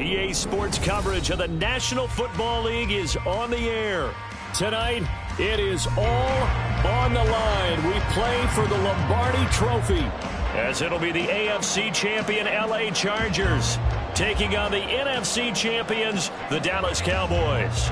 EA Sports coverage of the National Football League is on the air. Tonight, it is all on the line. We play for the Lombardi Trophy, as it'll be the AFC champion LA Chargers taking on the NFC champions, the Dallas Cowboys.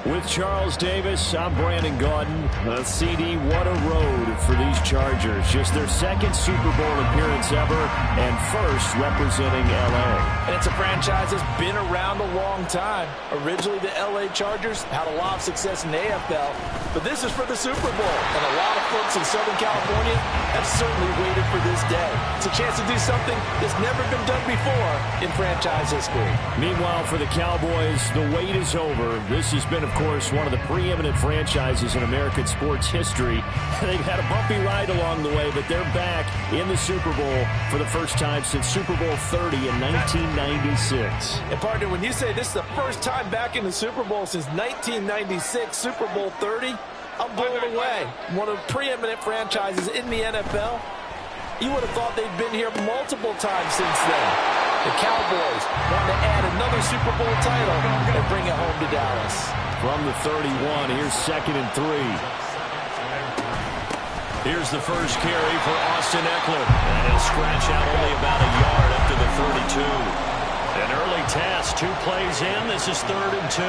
With Charles Davis, I'm Brandon Gaudin. CD, what a road for these Chargers. Just their second Super Bowl appearance ever and first representing LA. And it's a franchise that's been around a long time. Originally, the LA Chargers had a lot of success in the AFL, but this is for the Super Bowl. And a lot of folks in Southern California have certainly waited for this day. It's a chance to do something that's never been done before in franchise history. Meanwhile, for the Cowboys, the wait is over. This has been, of course, one of the preeminent franchises in American sports history. They've had a bumpy ride along the way, but they're back in the Super Bowl for the first time since Super Bowl 30 in 1996. And partner, when you say this is the first time back in the Super Bowl since 1996, Super Bowl 30, I'm blown away. One of the preeminent franchises in the NFL. You would have thought they'd been here multiple times since then. The Cowboys want to add another Super Bowl title and bring it home to Dallas. From the 31, here's 2nd and 3. Here's the first carry for Austin Eckler. And he'll scratch out only about a yard up to the 32. An early task, 2 plays in. This is 3rd and 2.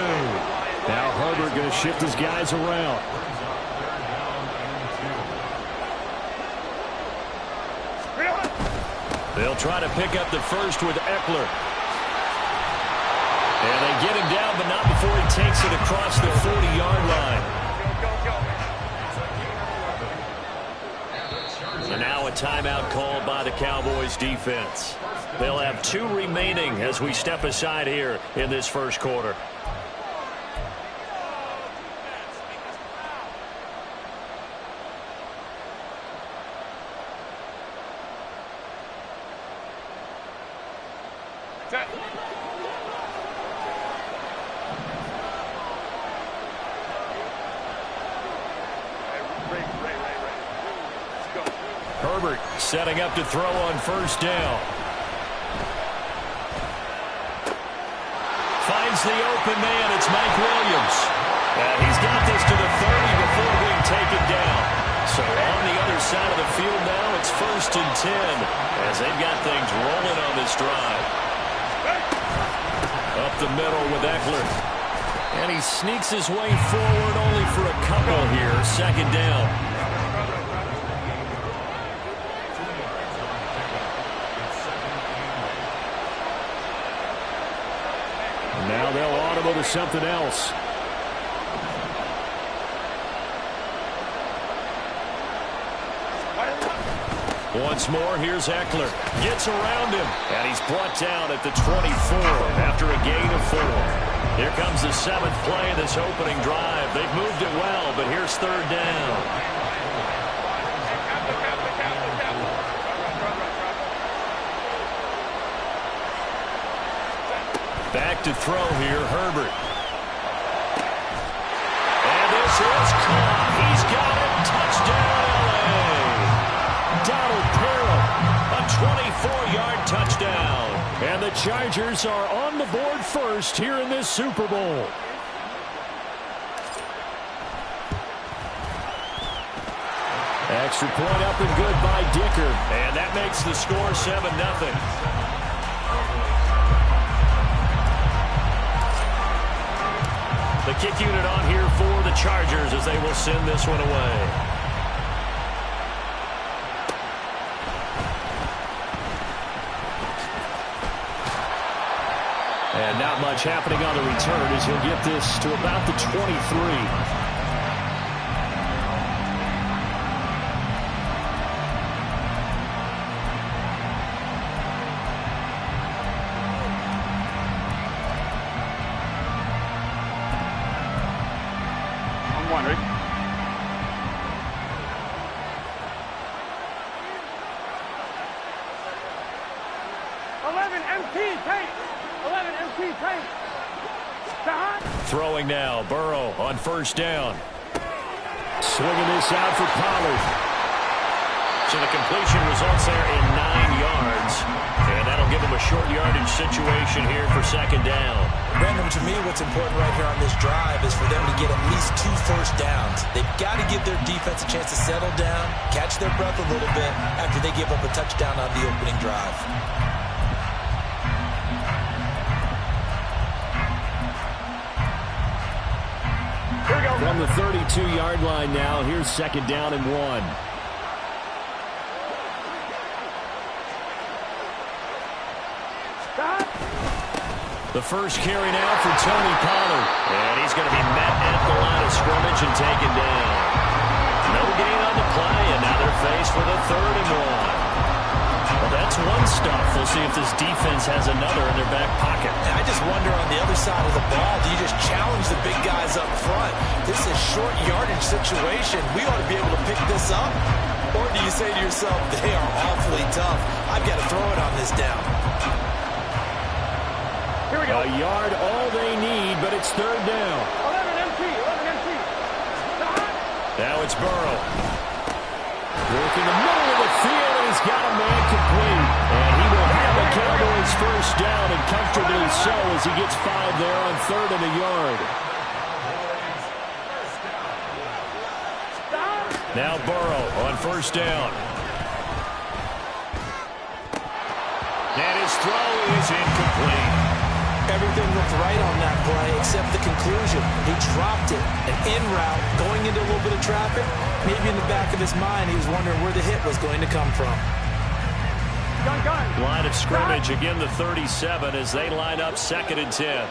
Now Herbert going to shift his guys around. They'll try to pick up the first with Eckler. And they get him down, but not before he takes it across the 40-yard line. And now a timeout called by the Cowboys defense. They'll have 2 remaining as we step aside here in this first quarter. Herbert setting up to throw on first down. Finds the open man. It's Mike Williams. He's got this to the 30 before being taken down. So on the other side of the field now, it's 1st and 10 as they've got things rolling on this drive. Up the middle with Eckler. And he sneaks his way forward only for a couple here. 2nd down. Now they'll audible to something else. Once more, here's Eckler. Gets around him, and he's brought down at the 24 after a gain of 4. Here comes the 7th play of this opening drive. They've moved it well, but here's 3rd down. Back to throw here, Herbert. And this is caught. He's got it. Touchdown, LA. Donald Parham, a 24-yard touchdown. And the Chargers are on the board first here in this Super Bowl. Extra point up and good by Dicker. And that makes the score 7-0. The kick unit on here for the Chargers as they will send this one away. And not much happening on the return as he'll get this to about the 23. Rick. 11 MP tape. 11 MP tape. Throwing now, Burrow on first down. Swinging this out for Pollard. So the completion results there in 9 yards. And that'll give them a short yardage situation here for second down. Brandon, to me, what's important right here on this drive is for them to get at least 2 first downs. They've got to give their defense a chance to settle down, catch their breath a little bit after they give up a touchdown on the opening drive. Here we go. From the 32-yard line now, here's second down and 1. The first carry now for Tony Pollard. And he's going to be met at the line of scrimmage and taken down. No gain on the play, and now they're faced with a 3rd and 1. Well, that's one stuff. We'll see if this defense has another in their back pocket. And I just wonder on the other side of the ball, do you just challenge the big guys up front? This is a short yardage situation. We ought to be able to pick this up. Or do you say to yourself, they are awfully tough. I've got to throw it on this down. Here we go. A yard, all they need, but it's 3rd down. 11 MT. Now it's Burrow. Working the middle of the field, and he's got a man complete. And he will have the Cowboys first down, and comfortably so as he gets 5 there on 3rd and a yard. Now Burrow on first down. And his throw is incomplete. Everything looked right on that play except the conclusion. He dropped it. An en route, going into a little bit of traffic. Maybe in the back of his mind, he was wondering where the hit was going to come from. Gun. Line of scrimmage, again the 37 as they line up 2nd and 10.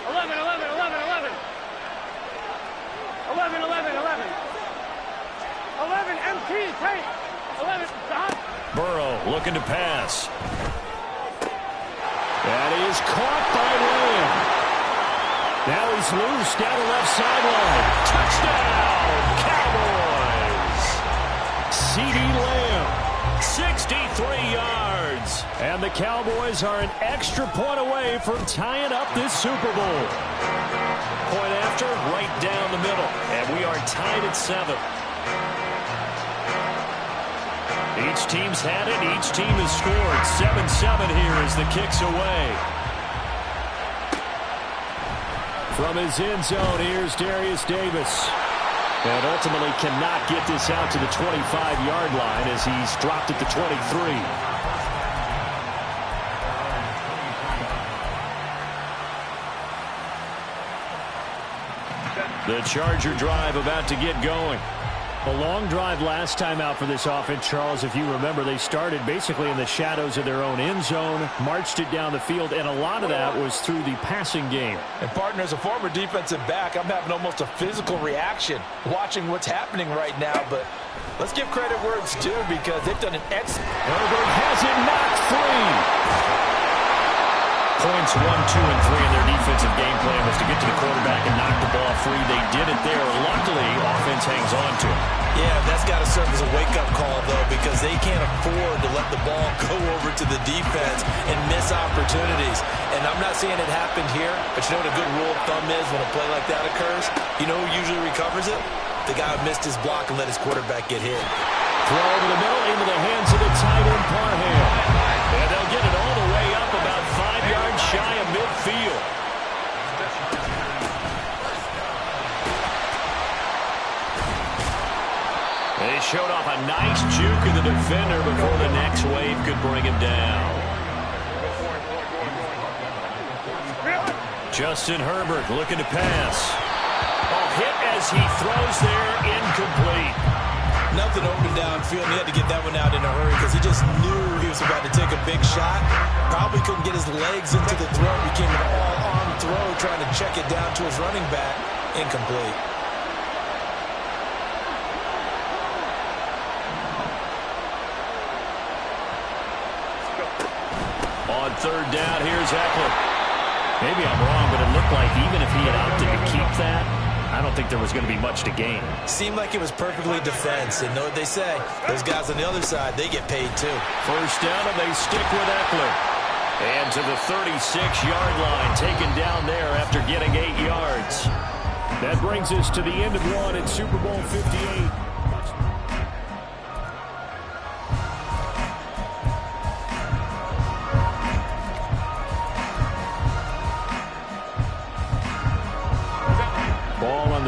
11. 11 MT. Take. 11. Stop. Burrow looking to pass. That is caught by Lamb. Now he's loose down the left sideline. Touchdown, Cowboys. CeeDee Lamb, 63 yards. And the Cowboys are an extra point away from tying up this Super Bowl. Point after, right down the middle. And we are tied at 7. Each team's had it. Each team has scored. 7-7 here as the kick's away. From his end zone, here's Darius Davis. And ultimately cannot get this out to the 25-yard line as he's dropped at the 23. The Charger drive about to get going. A long drive last time out for this offense, Charles. If you remember, they started basically in the shadows of their own end zone, marched it down the field, and a lot of that was through the passing game. And, partner, as a former defensive back, I'm having almost a physical reaction watching what's happening right now. But let's give credit where it's due because they've done an excellent. Herbert has it knocked free. Points 1, 2, and 3 in their defensive game plan was to get to the quarterback and knock the ball free. They did it there. Luckily, offense hangs on to it. Yeah, that's got to serve as a wake-up call, though, because they can't afford to let the ball go over to the defense and miss opportunities. And I'm not saying it happened here, but you know what a good rule of thumb is when a play like that occurs? You know who usually recovers it? The guy who missed his block and let his quarterback get hit. Throw over the middle into the hands of the tight end, Parham. And they'll get it all the way up about 5 yards shy of midfield. They showed off a nice juke of the defender before the next wave could bring him down. Justin Herbert looking to pass. Hit as he throws there, incomplete. Nothing open downfield, and he had to get that one out in a hurry because he just knew he was about to take a big shot. Probably couldn't get his legs into the throw. Became an all-arm throw, trying to check it down to his running back. Incomplete. On 3rd down, here's Eckler. Maybe I'm wrong, but it looked like even if he had opted to keep that, I don't think there was going to be much to gain. Seemed like it was perfectly defense. And know what they say? Those guys on the other side, they get paid too. First down, and they stick with Eckler. And to the 36-yard line, taken down there after getting 8 yards. That brings us to the end of one at Super Bowl 58.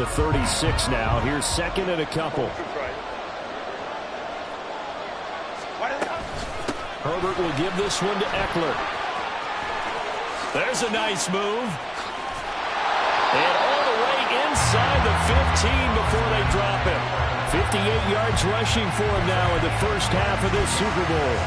the 36 now. Here's second and a couple. Herbert will give this one to Eckler. There's a nice move. And all the way inside the 15 before they drop him. 58 yards rushing for him now in the first half of this Super Bowl.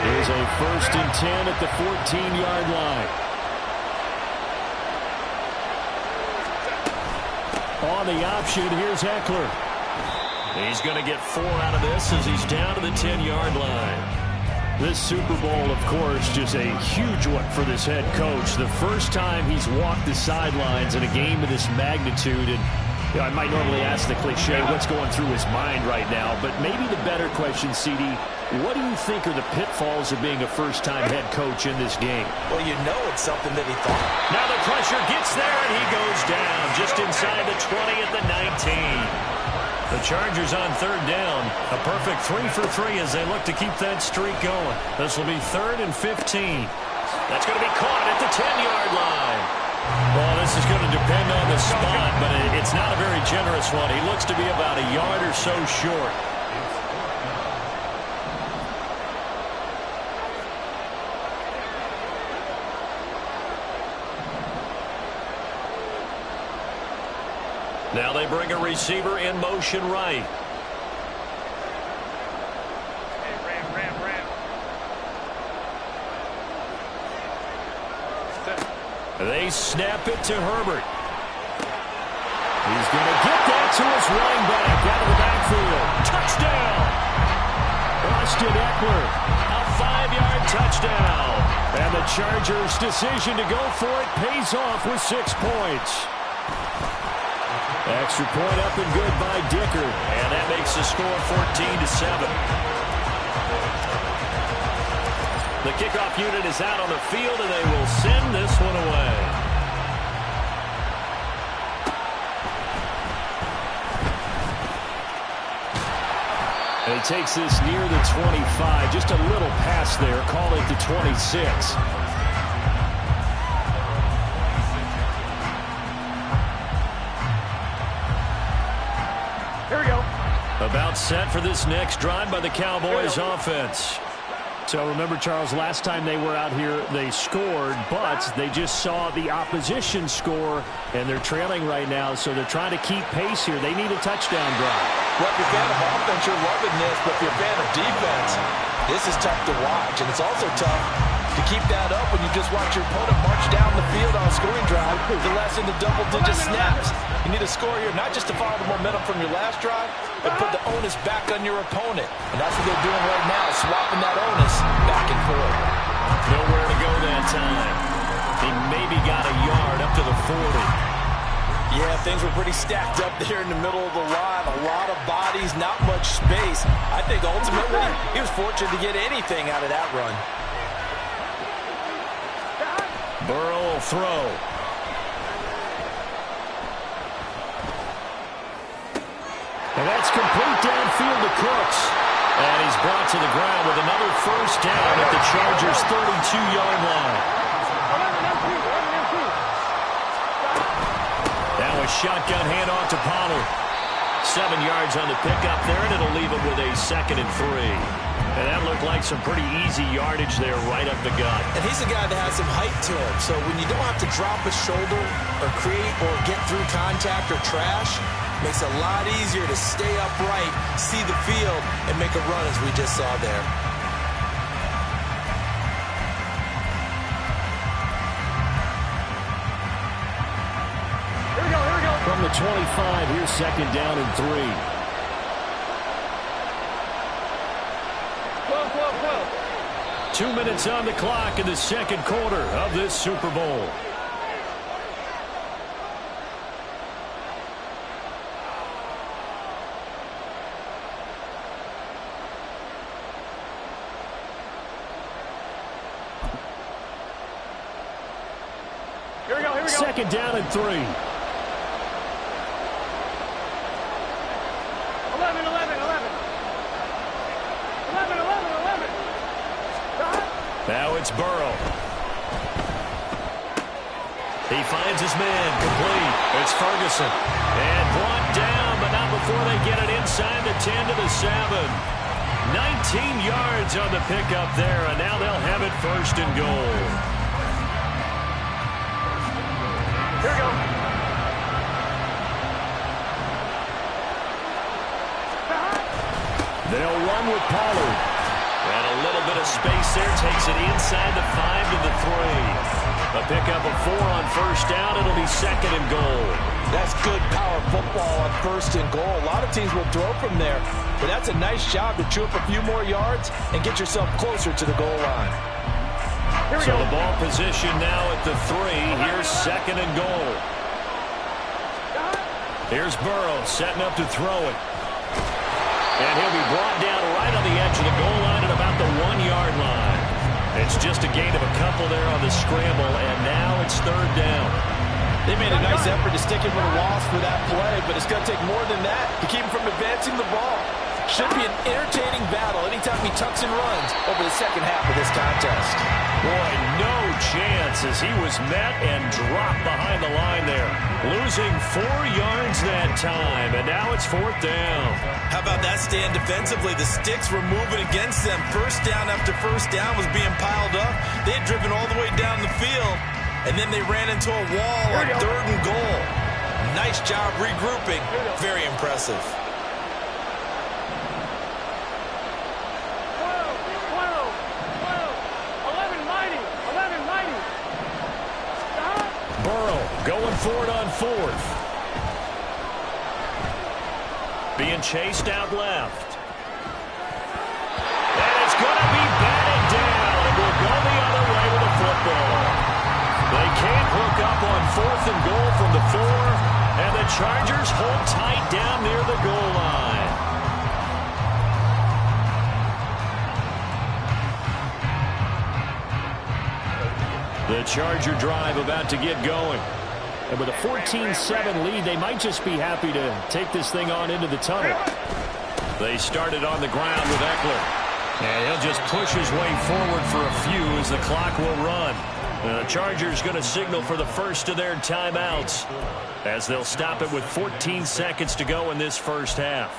Here's a 1st and 10 at the 14-yard line. On the option, here's Eckler. He's going to get 4 out of this as he's down to the 10-yard line. This Super Bowl, of course, just a huge one for this head coach. The first time he's walked the sidelines in a game of this magnitude. And you know, I might normally ask the cliche, what's going through his mind right now? But maybe the better question, CD, what do you think are the pitfalls of being a first-time head coach in this game? Well, you know it's something that he thought. Now the pressure gets there, and he goes down just inside the 20 at the 19. The Chargers on 3rd down. A perfect 3 for 3 as they look to keep that streak going. This will be 3rd and 15. That's going to be caught at the 10-yard line. Well, this is going to depend on the spot, but it's not a very generous one. He looks to be about a yard or so short. Now they bring a receiver in motion right. They snap it to Herbert. He's going to get that to his running back out of the backfield. Touchdown! Austin Eckler, a 5-yard touchdown. And the Chargers' decision to go for it pays off with 6 points. Extra point up and good by Dicker. And that makes the score 14-7. The kickoff unit is out on the field, and they will send this one away. And he takes this near the 25. Just a little pass there. Call it the 26. About set for this next drive by the Cowboys offense. So remember, Charles, last time they were out here, they scored, but they just saw the opposition score, and they're trailing right now, so they're trying to keep pace here. They need a touchdown drive. Well, if you're a fan of offense, you're loving this, but if you're a fan of defense, this is tough to watch, and it's also tough to keep that up when you just watch your opponent march down the field on a scoring drive for less than the double-digit snaps. You need a score here, not just to follow the momentum from your last drive, but put the onus back on your opponent. And that's what they're doing right now, swapping that onus back and forth. Nowhere to go that time. He maybe got a yard up to the 40. Yeah, things were pretty stacked up there in the middle of the line. A lot of bodies, not much space. I think ultimately he was fortunate to get anything out of that run. Burrow will throw. And that's complete downfield to Cooks. And he's brought to the ground with another 1st down at the Chargers' 32-yard line. Now a shotgun handoff to Pollard. 7 yards on the pickup there, and it'll leave him with a 2nd and 3. And that looked like some pretty easy yardage there right up the gut. And he's a guy that has some height to him, so when you don't have to drop a shoulder or create or get through contact or trash, makes it a lot easier to stay upright, see the field, and make a run as we just saw there. Here we go. From the 25, here's 2nd down and 3. 2 minutes on the clock in the 2nd quarter of this Super Bowl. Here we go. 2nd down and 3. 11. Now it's Burrow. He finds his man, complete. It's Ferguson. And brought down, but not before they get it inside the 10 to the 7. 19 yards on the pickup there, and now they'll have it first and goal. Here we go. They'll run with Pollard. And a little bit of space there takes it inside the 5 to the 3. A pickup of 4 on first down. It'll be second and goal. That's good power football on first and goal. A lot of teams will throw from there, but that's a nice job to chew up a few more yards and get yourself closer to the goal line. So the ball position now at the 3. Here's second and goal. Here's Burrow setting up to throw it. And he'll be brought down right on the edge of the goal line at about the 1-yard line. It's just a gain of a couple there on the scramble, and now it's third down. They made a nice effort to stick him with a loss for that play, but it's going to take more than that to keep him from advancing the ball. Should be an entertaining battle anytime he tucks and runs over the second half of this contest. Boy, no chance as he was met and dropped behind the line there. Losing 4 yards that time, and now it's fourth down. How about that stand defensively? The sticks were moving against them. First down after first down was being piled up. They had driven all the way down the field, and then they ran into a wall on third and goal. Nice job regrouping. Very impressive. 11-90. Burrow going for it on fourth. Being chased out left. And it's going to be batted down. It will go the other way with the football. They can't hook up on fourth and goal from the 4, and the Chargers hold tight down near the goal line. The Charger drive about to get going. And with a 14-7 lead, they might just be happy to take this thing on into the tunnel. They started on the ground with Eckler. And he'll just push his way forward for a few as the clock will run. The Chargers going to signal for the first of their timeouts as they'll stop it with 14 seconds to go in this first half.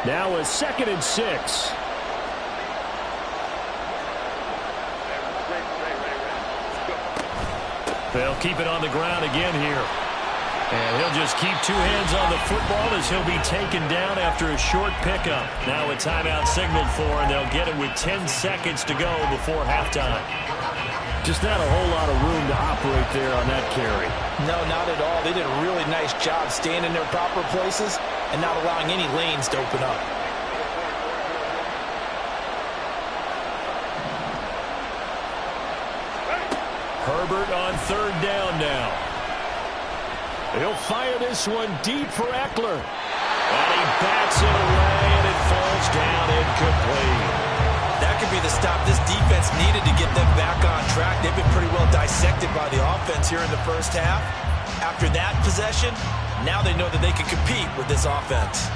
Now a 2nd and 6. They'll keep it on the ground again here. And he'll just keep 2 hands on the football as he'll be taken down after a short pickup. Now a timeout signaled for, and they'll get it with 10 seconds to go before halftime. Just not a whole lot of room to operate there on that carry. No, not at all. They did a really nice job staying in their proper places and not allowing any lanes to open up. Herbert on third down now. He'll fire this one deep for Eckler. And he bats it away, and it falls down incomplete. That could be the stop this defense needed to get them back on track. They've been pretty well dissected by the offense here in the first half. After that possession, now they know that they can compete with this offense.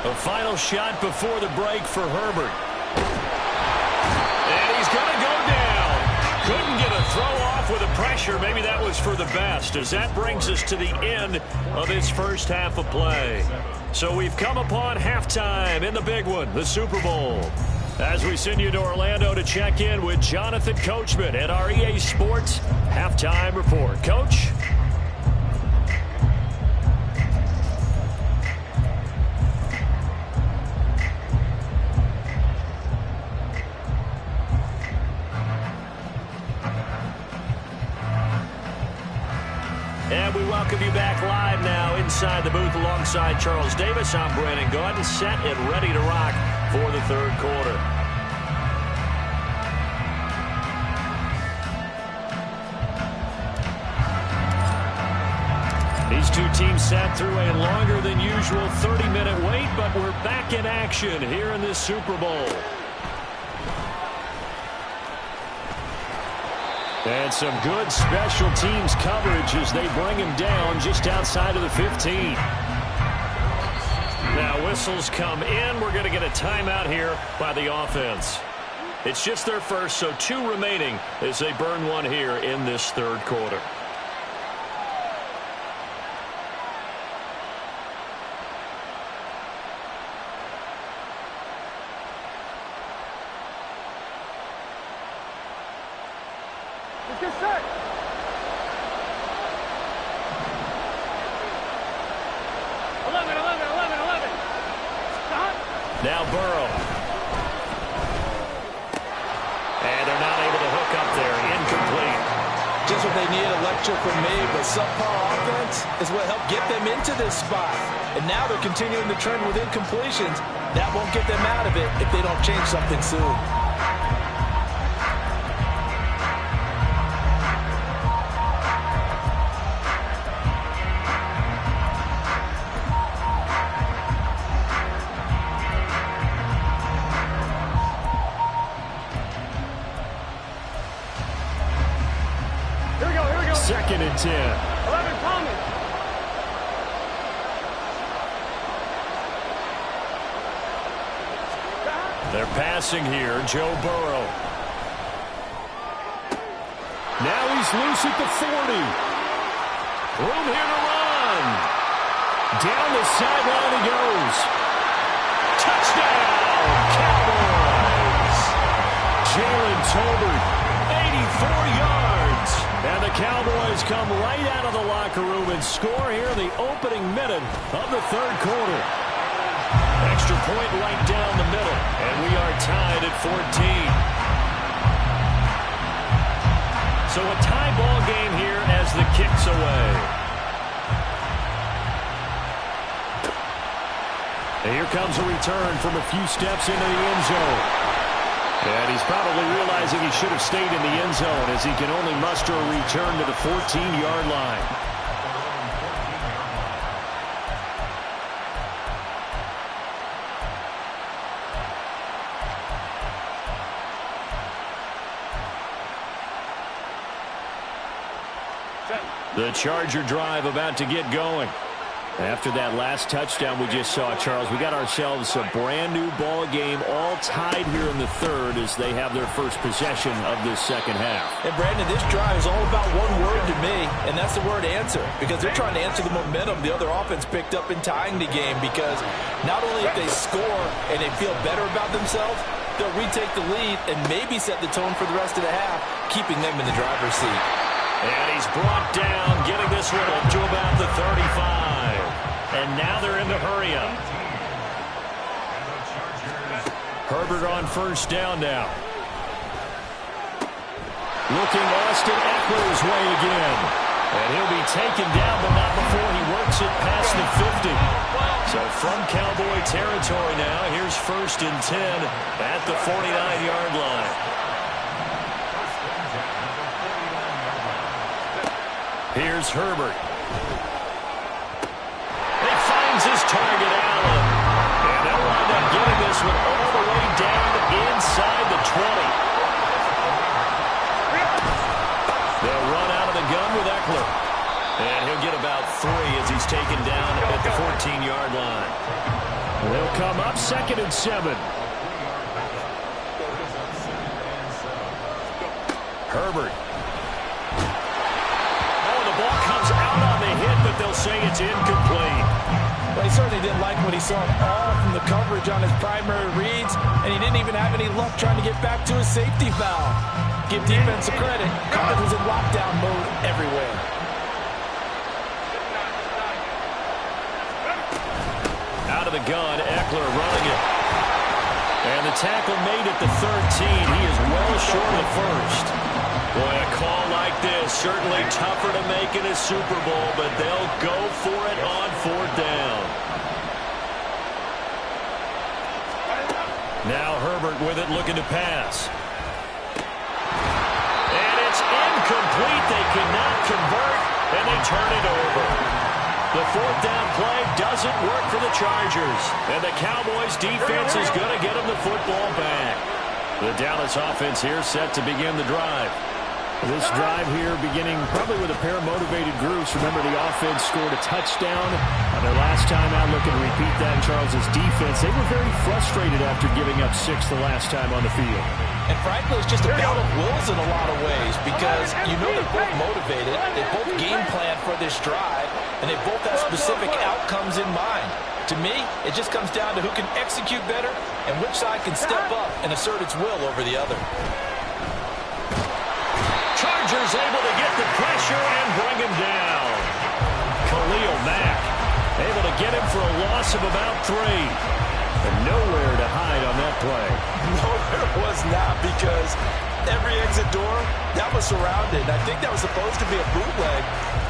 A final shot before the break for Herbert. And he's going to go down. Couldn't get a throw off with the pressure. Maybe that was for the best, as that brings us to the end of this first half of play. So we've come upon halftime in the big one, the Super Bowl. As we send you to Orlando to check in with Jonathan Coachman at our EA Sports Halftime Report. Coach? And we welcome you back live now inside the booth alongside Charles Davis. I'm Brandon Gaudin, set and ready to rock for the third quarter. These two teams sat through a longer than usual 30-minute wait, but we're back in action here in this Super Bowl. And some good special teams coverage as they bring him down just outside of the 15. Now whistles come in. We're going to get a timeout here by the offense. It's just their first, so 2 remaining as they burn one here in this third quarter. Let's get set. Now Burrow. And they're not able to hook up there. Incomplete. Just what they needed a lecture from me, but subpar offense is what helped get them into this spot. And now they're continuing the trend with incompletions. That won't get them out of it if they don't change something soon. Second and 10. 11 coming. They're passing here. Joe Burrow. Now he's loose at the 40. Room here to run. Down the sideline he goes. Touchdown, Cowboys. Jalen Tolbert, 84 yards. And the Cowboys come right out of the locker room and score here in the opening minute of the third quarter. Extra point right down the middle, and we are tied at 14. So a tie ball game here as the kick's away. And here comes a return from a few steps into the end zone. And he's probably realizing he should have stayed in the end zone as he can only muster a return to the 14-yard line. The Charger drive about to get going. After that last touchdown we just saw, Charles, we got ourselves a brand new ball game, all tied here in the third as they have their first possession of this second half. And Brandon, this drive is all about one word to me, and that's the word answer, because they're trying to answer the momentum the other offense picked up in tying the game, because not only if they score and they feel better about themselves, they'll retake the lead and maybe set the tone for the rest of the half, keeping them in the driver's seat. And he's brought down, getting this one up to about the 35. And now they're in the hurry-up. Herbert on first down now. Looking Austin Eckler's way again. And he'll be taken down, but not before he works it past the 50. So from Cowboy territory now, here's first and 10 at the 49-yard line. Here's Herbert. He finds his target, Allen. And they'll wind up getting this one all the way down inside the 20. They'll run out of the gun with Eckler. And he'll get about 3 as he's taken down at the 14-yard line. They'll come up second and 7. Herbert. Ball comes out on the hit, but they'll say it's incomplete. Well, he certainly didn't like what he saw all from the coverage on his primary reads, and he didn't even have any luck trying to get back to his safety valve. Give defense a credit. Cowboys was in lockdown mode everywhere. Out of the gun, Eckler running it. And the tackle made at the 13. He is well short of first. Boy, a call like this, certainly tougher to make in a Super Bowl, but they'll go for it on fourth down. Now Herbert with it, looking to pass. And it's incomplete. They cannot convert, and they turn it over. The fourth down play doesn't work for the Chargers. And the Cowboys defense is going to get them the football back. The Dallas offense here set to begin the drive. This drive here beginning probably with a pair of motivated groups. Remember, the offense scored a touchdown on their last time out. Looking to repeat that in Charles' defense. They were very frustrated after giving up 6 the last time on the field. And frankly, it's just a battle of wills in a lot of ways because you know they're both motivated. They both game plan for this drive, and they both have specific outcomes in mind. To me, it just comes down to who can execute better and which side can step up and assert its will over the other. Chargers able to get the pressure and bring him down. Khalil Mack able to get him for a loss of about 3. And nowhere to hide on that play. No, there was not, because every exit door, that was surrounded. I think that was supposed to be a bootleg,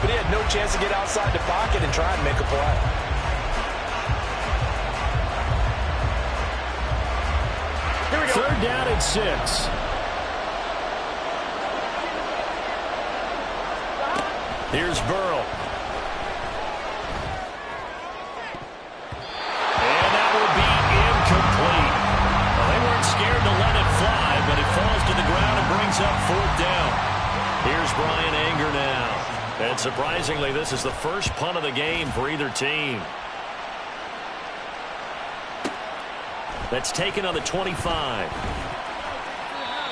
but he had no chance to get outside the pocket and try and make a play. Third down and 6. Here's Burrow. And that will be incomplete. Well, they weren't scared to let it fly, but it falls to the ground and brings up fourth down. Here's Brian Anger now. And surprisingly, this is the first punt of the game for either team. That's taken on the 25.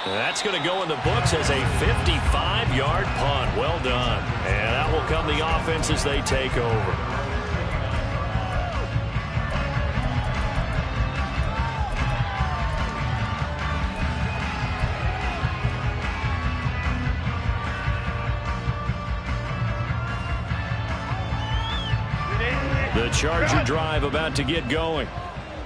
That's going to go in the books as a 55-yard punt. Well done. And out will come the offense as they take over. The Charger drive about to get going.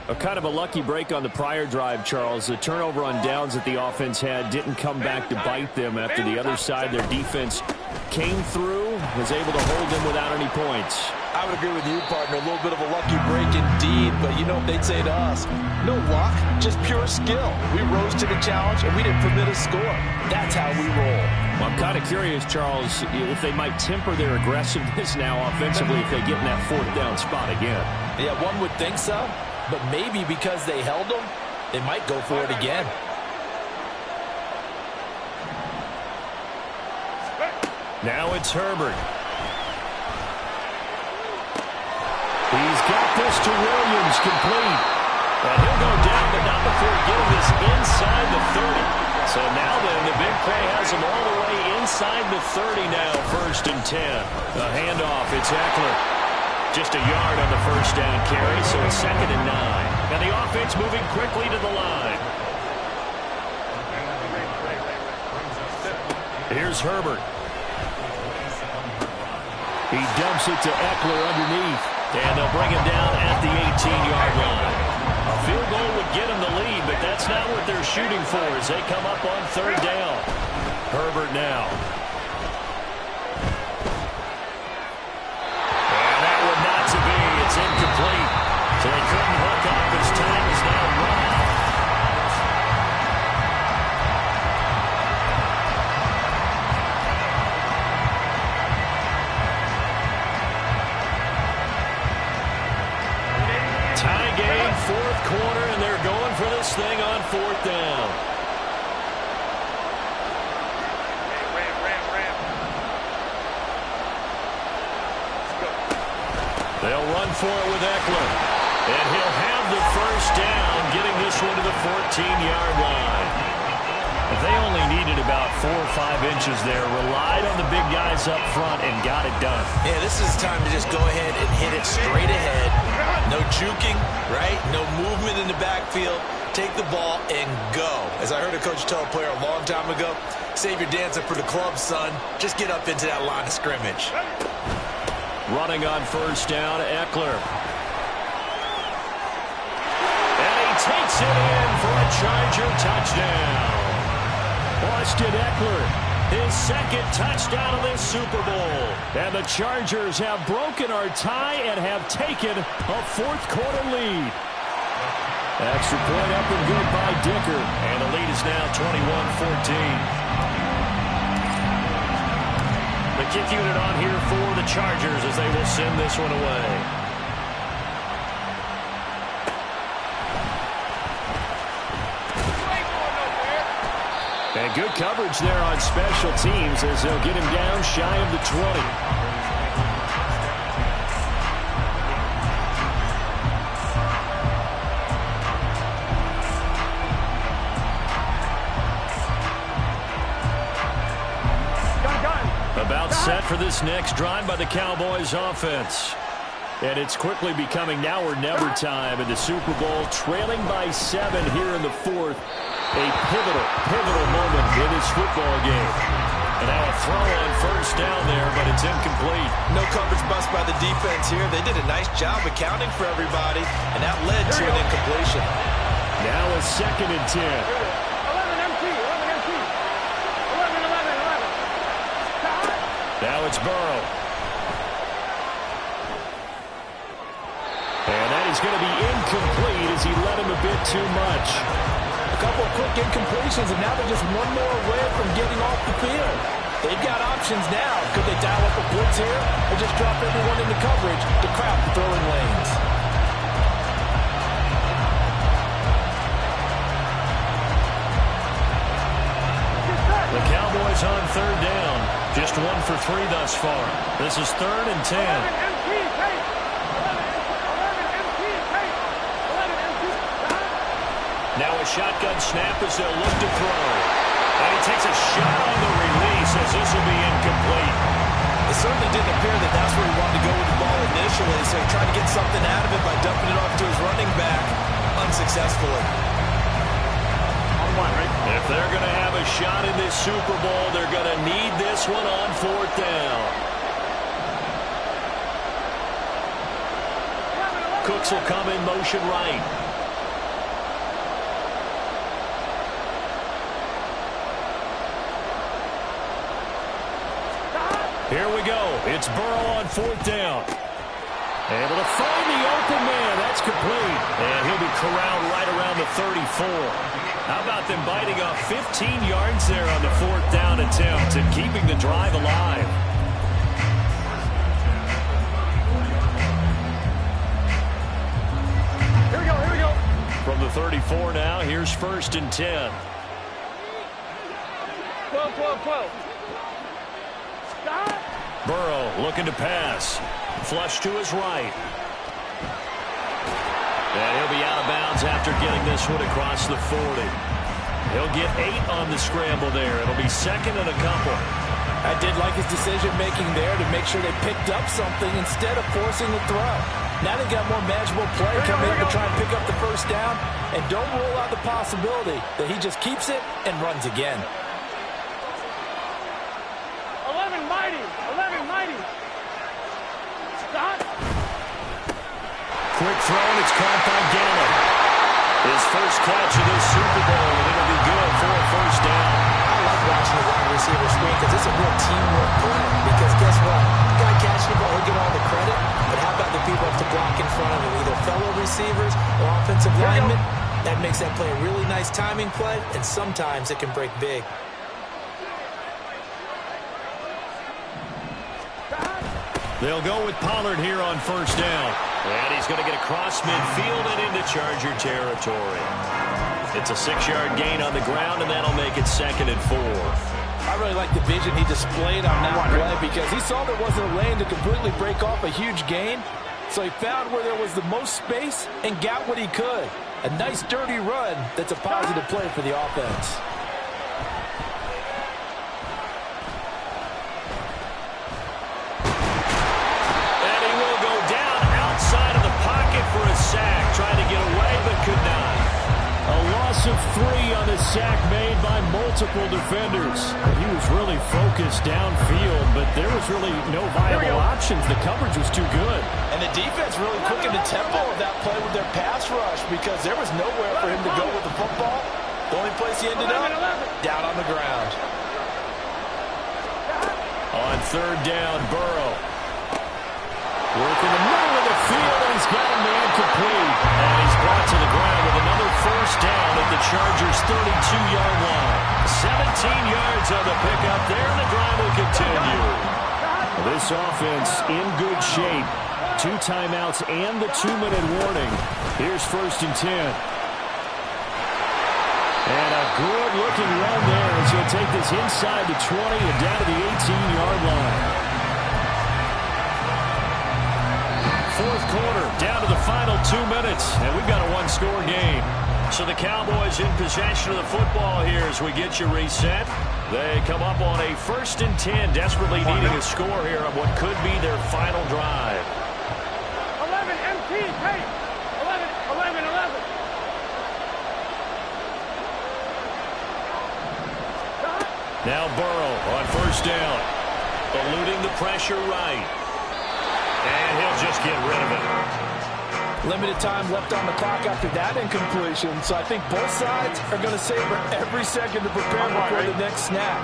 A kind of a lucky break on the prior drive, Charles. The turnover on downs that the offense had didn't come back to bite them after the other side. Their defense came through, was able to hold them without any points. I would agree with you, partner. A little bit of a lucky break indeed, but you know what they'd say to us? No luck, just pure skill. We rose to the challenge, and we didn't permit a score. That's how we roll. Well, I'm kind of curious, Charles, if they might temper their aggressiveness now offensively if they get in that fourth down spot again. Yeah, one would think so. But maybe because they held them, they might go for it again. Now it's Herbert. He's got this to Williams, complete. And he'll go down, but not before getting this inside the 30. So now then, the big play has him all the way inside the 30 now, 1st and 10. The handoff, it's Eckler. Just a yard on the first down carry, so it's 2nd and 9. And the offense moving quickly to the line. Here's Herbert. He dumps it to Eckler underneath. And they'll bring him down at the 18-yard line. A field goal would get him the lead, but that's not what they're shooting for as they come up on 3rd down. Herbert now. It's incomplete, so they couldn't hook up as time is now run out. Tie game, 4th quarter, and they're going for this thing on 4th down. They'll run for it with Eckler. And he'll have the first down, getting this one to the 14-yard line. They only needed about 4 or 5 inches there, relied on the big guys up front, and got it done. Yeah, this is time to just go ahead and hit it straight ahead. No juking, right? No movement in the backfield. Take the ball and go. As I heard a coach tell a player a long time ago, save your dancing for the club, son. Just get up into that line of scrimmage. Running on first down, Eckler. And he takes it in for a Charger touchdown. Austin Eckler, his 2nd touchdown of this Super Bowl. And the Chargers have broken our tie and have taken a 4th quarter lead. Extra point up and good by Dicker. And the lead is now 21-14. The The kick unit on here for the Chargers as they will send this one away. And good coverage there on special teams as they'll get him down shy of the 20. About set for this next drive by the Cowboys offense. And it's quickly becoming now or never time in the Super Bowl, trailing by 7 here in the fourth. A pivotal moment in this football game. And now a throw on first down there, but it's incomplete. No coverage bust by the defense here. They did a nice job accounting for everybody, and that led to an incompletion. Now a 2nd and 10. 11 MT, 11 MT. 11, 11, 11. Now it's Burrow. And that is going to be incomplete as he led him a bit too much. A couple of quick incompletions, and now they're just one more away from getting off the field. They've got options now. Could they dial up a blitz here or just drop everyone into coverage to crowd the throwing lanes? The Cowboys on 3rd down. Just 1 for 3 thus far. This is 3rd and 10. 11 MT, take. 11 MT, take. 11 MT. Now a shotgun snap as they'll look to throw. And he takes a shot on the release as this will be incomplete. It certainly didn't appear that that's where he wanted to go with the ball initially, so he tried to get something out of it by dumping it off to his running back unsuccessfully. If they're going to have a shot in this Super Bowl, they're going to need this one on 4th down. Cooks will come in motion right. Here we go. It's Burrow on 4th down. Able to find the open man. That's complete. And he'll be corralled right around the 34. How about them biting off 15 yards there on the 4th down attempt and keeping the drive alive? Here we go, here we go. From the 34 now, here's 1st and 10. 12, 12, 12. Stop. Burrow looking to pass. Flush to his right. And he'll be out of bounds after getting this one across the 40. He'll get 8 on the scramble there. It'll be 2nd and a couple. I did like his decision-making there to make sure they picked up something instead of forcing the throw. Now they got more manageable play coming in to try and pick up the 1st down, and don't rule out the possibility that he just keeps it and runs again. 11 mighty, 11 mighty. Stop. Quick throw, and it's caught by Gallup. His first catch of this Super Bowl, and it'll be good for a 1st down. I like watching the wide receiver screen because it's a real teamwork play. Because guess what? The guy catching the ball, he'll get all the credit. But how about the people have to block in front of him, either fellow receivers or offensive linemen? That makes that play a really nice timing play, and sometimes it can break big. They'll go with Pollard here on 1st down. And he's going to get across midfield and into Charger territory. It's a 6-yard gain on the ground, and that'll make it 2nd and 4. I really like the vision he displayed on that play because he saw there wasn't a lane to completely break off a huge gain. So he found where there was the most space and got what he could. A nice, dirty run that's a positive play for the offense. For a sack, trying to get away, but could not. A loss of 3 on the sack made by multiple defenders. He was really focused downfield, but there was really no viable options. The coverage was too good. And the defense really quickened the tempo of that play with their pass rush because there was nowhere for him to go with the football. The only place he ended up, down on the ground. On 3rd down, Burrow. Working the middle of the field, and he's got a man complete. And he's brought to the ground with another 1st down at the Chargers' 32-yard line. 17 yards on the pickup there, and the drive will continue. This offense in good shape. 2 timeouts and the 2-minute warning. Here's 1st and 10. And a good-looking run there as he'll take this inside the 20 and down to the 18-yard line. 4th quarter, down to the final 2 minutes, and we've got a 1-score game. So the Cowboys in possession of the football here as we get you reset. They come up on a 1st and 10, desperately needing a score here on what could be their final drive. 11 MT, hey! 11. Now Burrow on 1st down. Eluding the pressure right. And he'll just get rid of it. Limited time left on the clock after that incompletion, so I think both sides are going to savor every second to prepare before the next snap.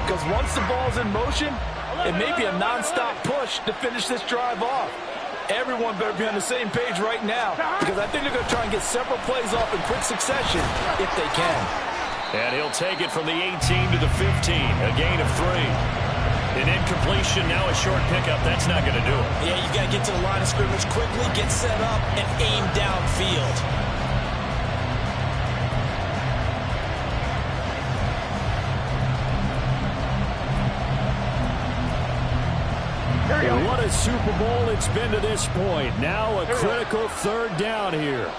Because once the ball's in motion, it may be a non-stop push to finish this drive off. Everyone better be on the same page right now, because I think they're going to try and get several plays off in quick succession if they can. And he'll take it from the 18 to the 15, a gain of 3. An incompletion, now a short pickup. That's not going to do it. Yeah, you've got to get to the line of scrimmage quickly, get set up, and aim downfield. What a Super Bowl it's been to this point. Now a critical 3rd down here.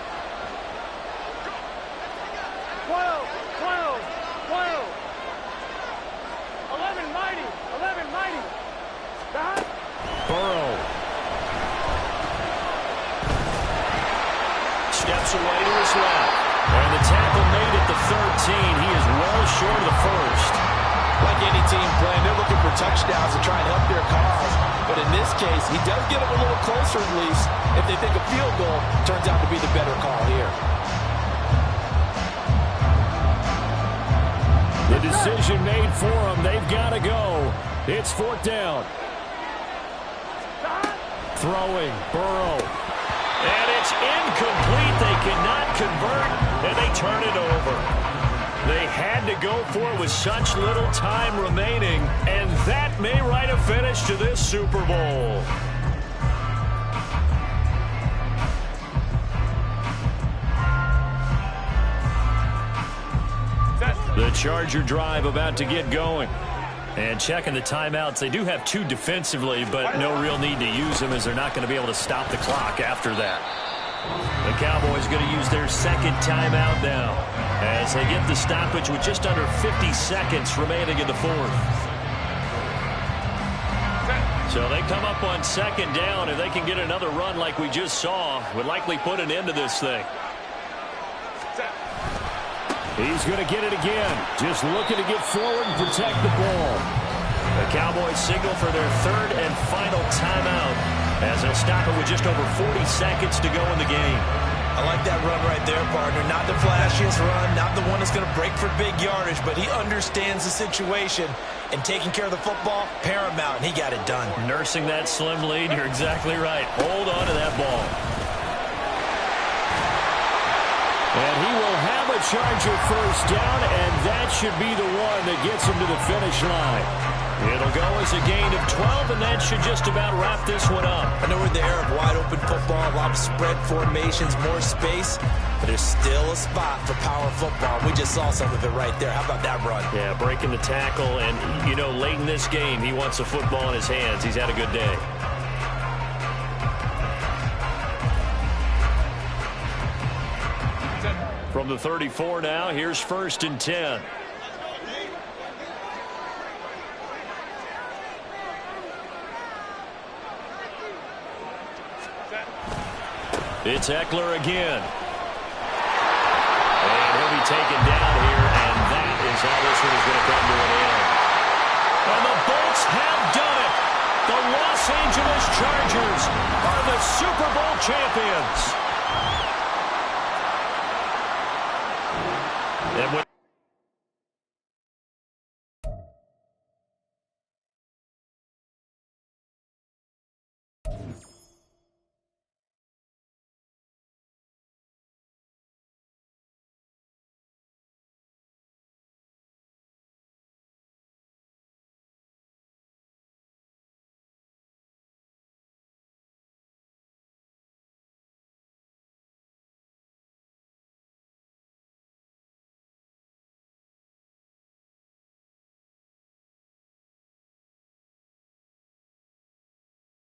12. 11 mighty. Burrow. Steps away to his left. And the tackle made at the 13. He is well short of the 1st. Like any team playing, they're looking for touchdowns to try and help their cause. But in this case, he does get them a little closer at least if they think a field goal turns out to be the better call here. The decision made for them. They've got to go. It's 4th down. Throwing. Burrow. And it's incomplete. They cannot convert, and they turn it over. They had to go for it with such little time remaining, and that may write a finish to this Super Bowl. The Charger drive about to get going. And checking the timeouts, they do have 2 defensively, but no real need to use them as they're not going to be able to stop the clock after that. The Cowboys going to use their 2nd timeout now as they get the stoppage with just under 50 seconds remaining in the 4th. So they come up on 2nd down, and they can get another run like we just saw. Would likely put an end to this thing. He's going to get it again. Just looking to get forward and protect the ball. The Cowboys signal for their 3rd and final timeout as they'll stop it with just over 40 seconds to go in the game. I like that run right there, partner. Not the flashiest run, not the one that's going to break for big yardage, but he understands the situation, and taking care of the football, paramount, and he got it done. Nursing that slim lead, you're exactly right. Hold on to that ball. And he will have a Charger 1st down, and that should be the one that gets him to the finish line. It'll go as a gain of 12, and that should just about wrap this one up. I know we're in the era of wide-open football, a lot of spread formations, more space, but there's still a spot for power football. We just saw some of it right there. How about that run? Yeah, breaking the tackle, and, you know, late in this game, he wants the football in his hands. He's had a good day. From the 34 now, here's 1st and 10. It's Eckler again. And he'll be taken down here, and that is how this one is going to come to an end. And the Bolts have done it. The Los Angeles Chargers are the Super Bowl champions. And